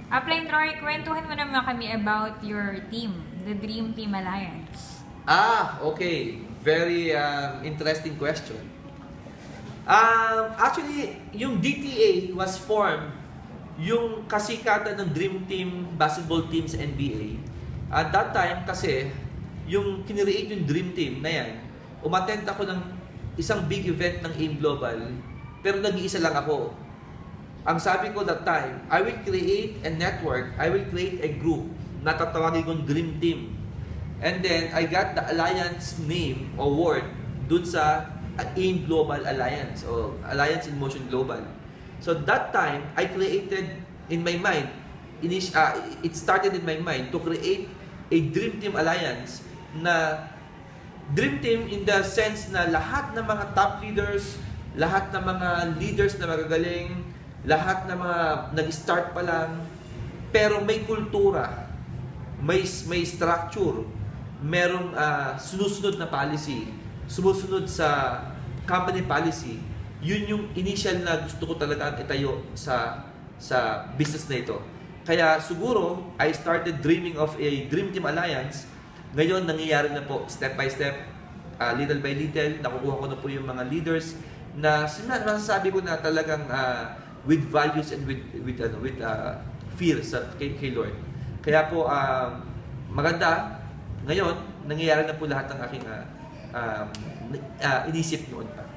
Plain Roy, kwentuhan mo naman kami about your team, the Dream Team Alliance. Okay. Very interesting question. Actually, yung DTA was formed, yung kasikatan ng Dream Team basketball team sa NBA. At that time kasi, yung kinreate yung Dream Team na yan, umattend ako ng isang big event ng AIM Global, pero nag-iisa lang ako. Ang sabi ko that time, I will create a network, I will create a group na tatawagin kong Dream Team. And then, I got the alliance name or word dun sa AIM Global Alliance o Alliance in Motion Global. So that time, I created in my mind, it started in my mind to create a Dream Team Alliance na Dream Team in the sense na lahat ng mga top leaders, lahat ng mga leaders na magagaling, lahat ng mga nag-start pa lang, pero may kultura, may structure, merong sunusunod na policy, sumusunod sa company policy. Yun yung initial na gusto ko talaga itayo sa business na ito. Kaya siguro, I started dreaming of a Dream Team Alliance. Ngayon, nangyayari na po, step by step, little by little, nakukuha ko na po yung mga leaders na masasabi ko na talagang with values and with fear kay Lord. Kaya po, maganda, ngayon, nangyayari na po lahat ng aking inisip noon pa.